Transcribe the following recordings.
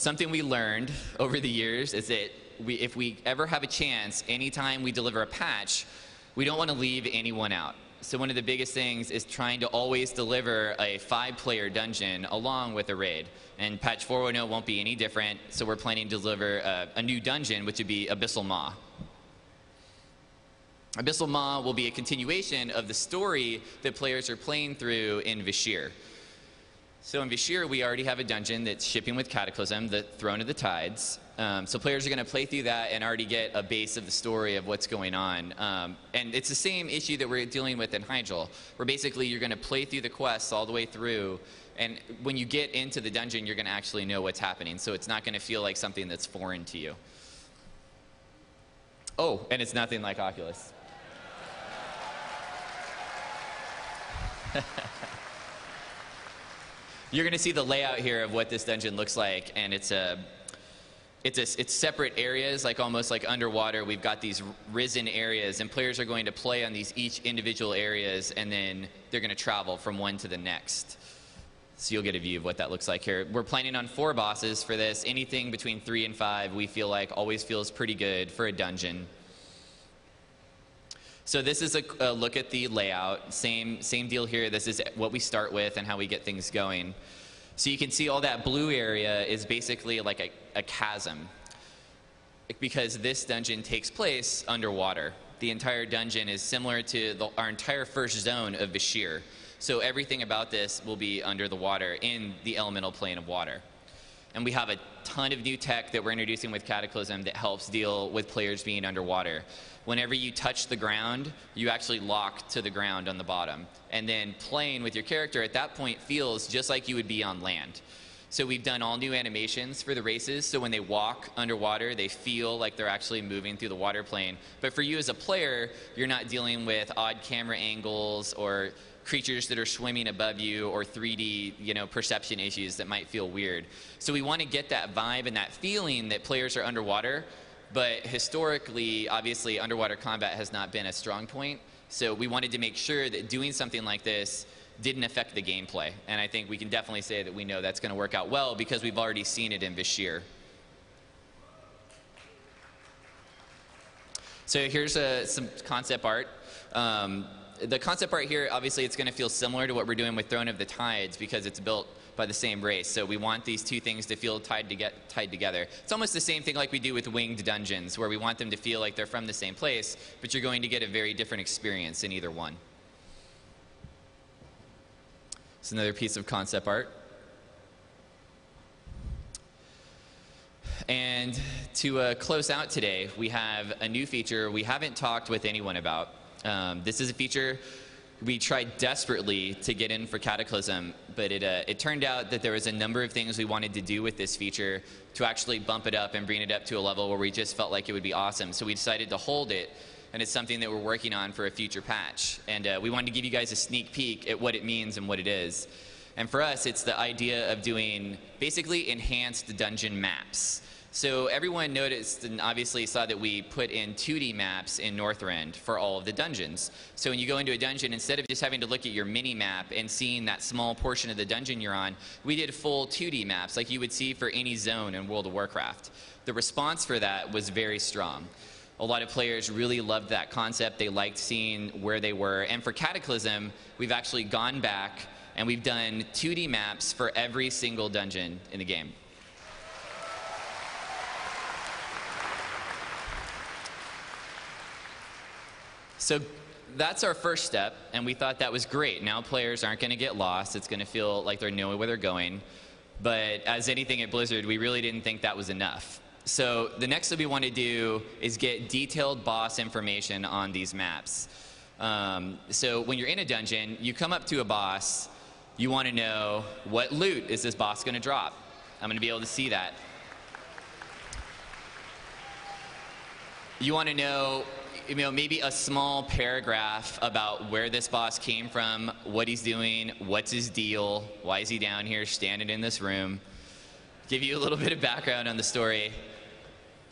something we learned over the years is that if we ever have a chance, anytime we deliver a patch, we don't want to leave anyone out. So one of the biggest things is trying to always deliver a 5-player dungeon along with a raid. And patch 4.0 won't be any different, so we're planning to deliver a new dungeon, which would be Abyssal Maw. Abyssal Maw will be a continuation of the story that players are playing through in Vashj'ir. So in Vashj'ir, we already have a dungeon that's shipping with Cataclysm, the Throne of the Tides. So players are going to play through that and already get a base of the story of what's going on. And it's the same issue that we're dealing with in Hyjal, where basically you're going to play through the quests all the way through, and when you get into the dungeon, you're going to actually know what's happening. So it's not going to feel like something that's foreign to you. Oh, and it's nothing like Oculus. You're going to see the layout here of what this dungeon looks like, and it's separate areas, like almost like underwater. We've got these risen areas, and players are going to play on these each individual areas, and then they're going to travel from one to the next. So you'll get a view of what that looks like here. We're planning on 4 bosses for this. Anything between 3 and 5 we feel like always feels pretty good for a dungeon. So this is a look at the layout. Same deal here. This is what we start with and how we get things going. So you can see all that blue area is basically like a chasm, because this dungeon takes place underwater. The entire dungeon is similar to our entire first zone of Vashj'ir. So everything about this will be under the water in the elemental plane of water. And we have a ton of new tech that we're introducing with Cataclysm that helps deal with players being underwater. Whenever you touch the ground, you actually lock to the ground on the bottom. And then playing with your character at that point feels just like you would be on land. So we've done all new animations for the races, so when they walk underwater, they feel like they're actually moving through the water plane. But for you as a player, you're not dealing with odd camera angles or creatures that are swimming above you or 3D, perception issues that might feel weird. So we want to get that vibe and that feeling that players are underwater. But historically, obviously, underwater combat has not been a strong point. So we wanted to make sure that doing something like this didn't affect the gameplay. And I think we can definitely say that we know that's going to work out well because we've already seen it in Vashj'ir. So here's some concept art. The concept art here, obviously, it's going to feel similar to what we're doing with Throne of the Tides because it's built by the same race. So we want these two things to feel tied together. It's almost the same thing like we do with winged dungeons, where we want them to feel like they're from the same place, but you're going to get a very different experience in either one. It's another piece of concept art. And to close out today, we have a new feature we haven't talked with anyone about. This is a feature we tried desperately to get in for Cataclysm, but it turned out that there was a number of things we wanted to do with this feature to actually bump it up and bring it up to a level where we just felt like it would be awesome. So we decided to hold it, and it's something that we're working on for a future patch. And we wanted to give you guys a sneak peek at what it means and what it is. And for us, it's the idea of doing basically enhanced dungeon maps. So everyone noticed and obviously saw that we put in 2D maps in Northrend for all of the dungeons. So when you go into a dungeon, instead of just having to look at your mini-map and seeing that small portion of the dungeon you're on, we did full 2D maps like you would see for any zone in World of Warcraft. The response for that was very strong. A lot of players really loved that concept. They liked seeing where they were. And for Cataclysm, we've actually gone back and we've done 2D maps for every single dungeon in the game. So that's our first step, and we thought that was great. Now players aren't going to get lost. It's going to feel like they're knowing where they're going. But as anything at Blizzard, we really didn't think that was enough. So the next thing we want to do is get detailed boss information on these maps. So when you're in a dungeon, you come up to a boss, you want to know what loot is this boss going to drop. I'm going to be able to see that. You want to know, maybe a small paragraph about where this boss came from, what he's doing, what's his deal, why is he down here standing in this room. Give you a little bit of background on the story.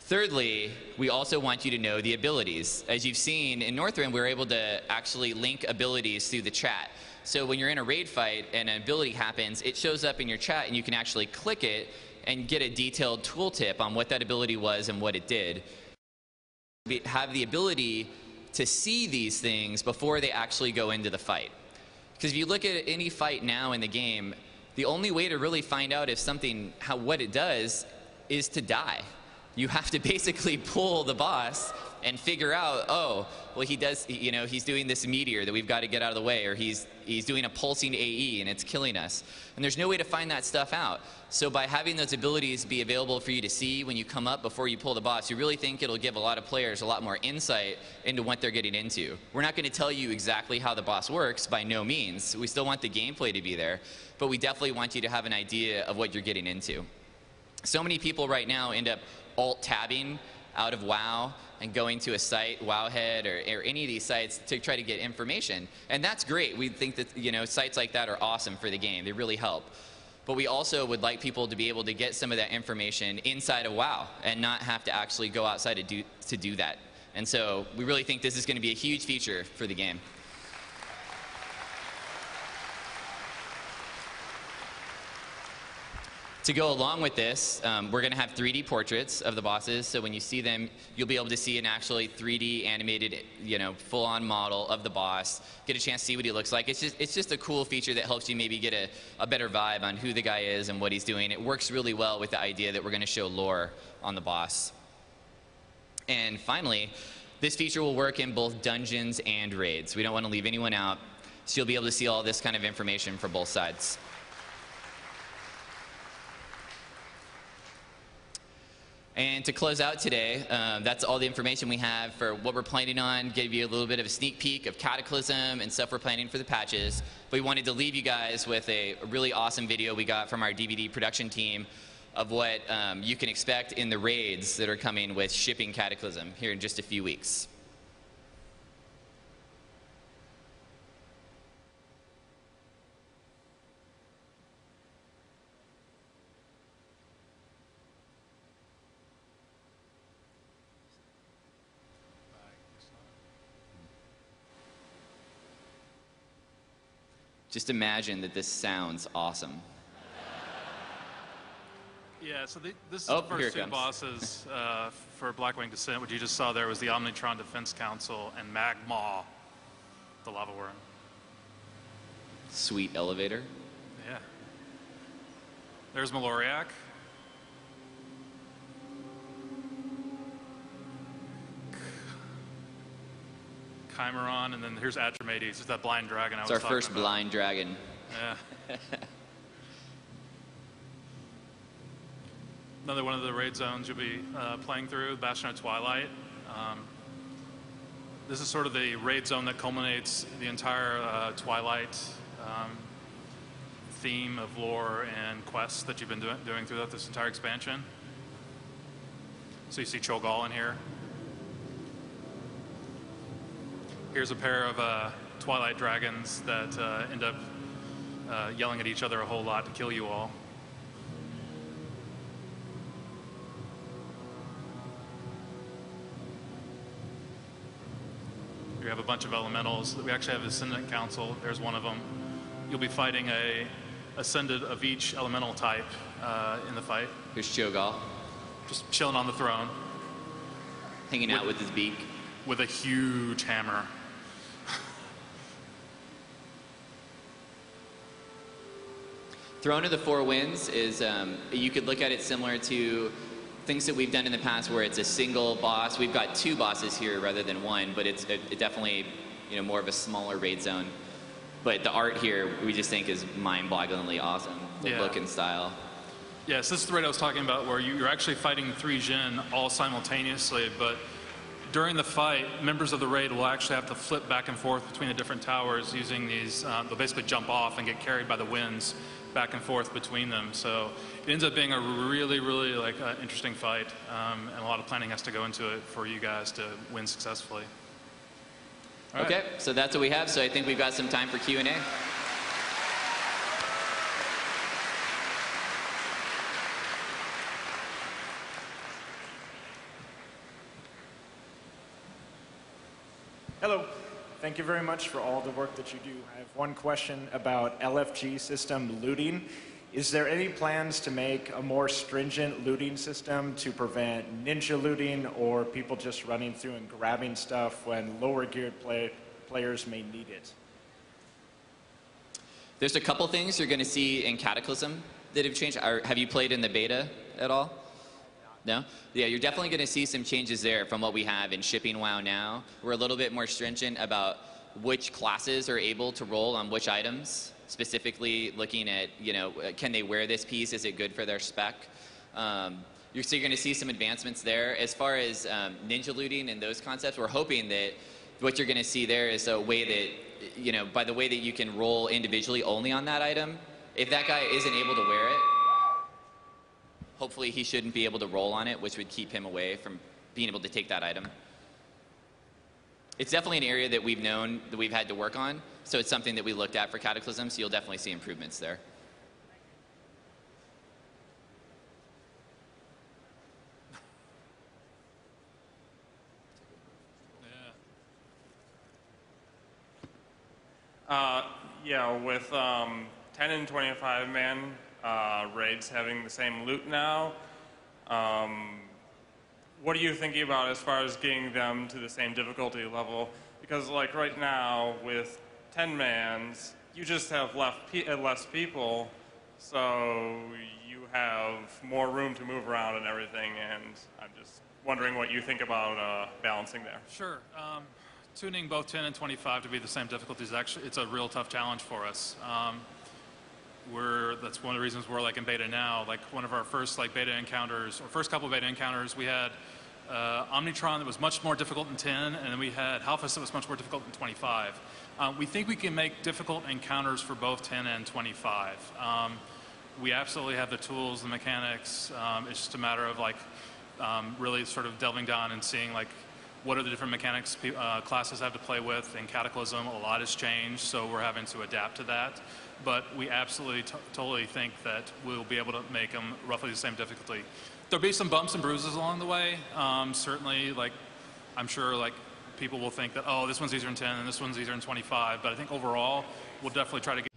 Thirdly, we also want you to know the abilities. As you've seen in Northrend, we're able to actually link abilities through the chat. So when you're in a raid fight and an ability happens, it shows up in your chat and you can actually click it and get a detailed tooltip on what that ability was and what it did. Have the ability to see these things before they actually go into the fight. Because if you look at any fight now in the game, the only way to really find out if something, what it does, is to die. You have to basically pull the boss and figure out, oh, well, he's doing this meteor that we've got to get out of the way, or he's doing a pulsing AE and it's killing us. And there's no way to find that stuff out. So by having those abilities be available for you to see when you come up before you pull the boss, you really think it'll give a lot of players a lot more insight into what they're getting into. We're not going to tell you exactly how the boss works, by no means. We still want the gameplay to be there, but we definitely want you to have an idea of what you're getting into. So many people right now end up alt-tabbing out of WoW and going to a site, Wowhead or any of these sites, to try to get information. And that's great. We think that sites like that are awesome for the game. They really help. But we also would like people to be able to get some of that information inside of WoW and not have to actually go outside to do that. And so we really think this is going to be a huge feature for the game. To go along with this, we're going to have 3D portraits of the bosses, so when you see them, you'll be able to see an actually 3D animated, full-on model of the boss, get a chance to see what he looks like. It's just a cool feature that helps you maybe get a better vibe on who the guy is and what he's doing. It works really well with the idea that we're going to show lore on the boss. And finally, this feature will work in both dungeons and raids. We don't want to leave anyone out, so you'll be able to see all this kind of information for both sides. And to close out today, that's all the information we have for what we're planning on. Give you a little bit of a sneak peek of Cataclysm and stuff we're planning for the patches. But we wanted to leave you guys with a really awesome video we got from our DVD production team of what you can expect in the raids that are coming with shipping Cataclysm here in just a few weeks. Just imagine that this sounds awesome. Yeah, so this is the first two bosses for Blackwing Descent. What you just saw there was the Omnitron Defense Council and Magmaw, the lava worm. Sweet elevator. Yeah. There's Maloriak. Chimeron, and then here's Atromedes. It's that blind dragon I was talking about. It's our first blind dragon. Yeah. Another one of the raid zones you'll be playing through, Bastion of Twilight. This is sort of the raid zone that culminates the entire Twilight theme of lore and quests that you've been doing throughout this entire expansion. So you see Cho'Gall in here. Here's a pair of Twilight dragons that end up yelling at each other a whole lot to kill you all. You have a bunch of elementals. We actually have Ascendant Council. There's one of them. You'll be fighting a Ascendant of each elemental type in the fight. Here's Cho'Gall. Just chilling on the throne. Hanging out with his beak. With a huge hammer. Throne of the Four Winds is, you could look at it similar to things that we've done in the past where it's a single boss. We've got two bosses here rather than one, but it's definitely more of a smaller raid zone. But the art here, we just think is mind-bogglingly awesome, the look and style. Yes, this is the raid I was talking about where you're actually fighting 3 Jin all simultaneously, but during the fight, members of the raid will actually have to flip back and forth between the different towers using these, they'll basically jump off and get carried by the winds back and forth between them. So it ends up being a really, really interesting fight, and a lot of planning has to go into it for you guys to win successfully. All right. Okay, so that's what we have. So I think we've got some time for Q&A. Hello. Thank you very much for all the work that you do. I have one question about LFG system looting. Is there any plans to make a more stringent looting system to prevent ninja looting or people just running through and grabbing stuff when lower geared players may need it? There's a couple things you're going to see in Cataclysm that have changed. Have you played in the beta at all? No? Yeah, you're definitely going to see some changes there from what we have in Shipping WoW now. We're a little bit more stringent about which classes are able to roll on which items, specifically looking at, can they wear this piece? Is it good for their spec? You're going to see some advancements there. As far as ninja looting and those concepts, we're hoping that what you're going to see there is a way that, by the way that you can roll individually only on that item, if that guy isn't able to wear it, hopefully he shouldn't be able to roll on it, which would keep him away from being able to take that item. It's definitely an area that we've known that we've had to work on, so it's something that we looked at for Cataclysm, so you'll definitely see improvements there. Yeah, with 10 and 25 man raids having the same loot now, what are you thinking about as far as getting them to the same difficulty level? Because like right now with 10 mans, you just have less people, so you have more room to move around and everything, and I'm just wondering what you think about balancing there. Sure. Tuning both 10 and 25 to be the same difficulty is actually, it's a real tough challenge for us. That's one of the reasons we're like in beta now. Like one of our first like beta encounters, or first couple of beta encounters, we had Omnitron that was much more difficult in 10, and then we had Halphus that was much more difficult in 25. We think we can make difficult encounters for both 10 and 25. We absolutely have the tools, the mechanics. It's just a matter of like really sort of delving down and seeing like what are the different mechanics classes have to play with. In Cataclysm, a lot has changed, so we're having to adapt to that. But we absolutely totally think that we'll be able to make them roughly the same difficulty. There'll be some bumps and bruises along the way. Certainly, like I'm sure like people will think that, oh, this one's easier in 10 and this one's easier in 25. But I think overall, we'll definitely try to get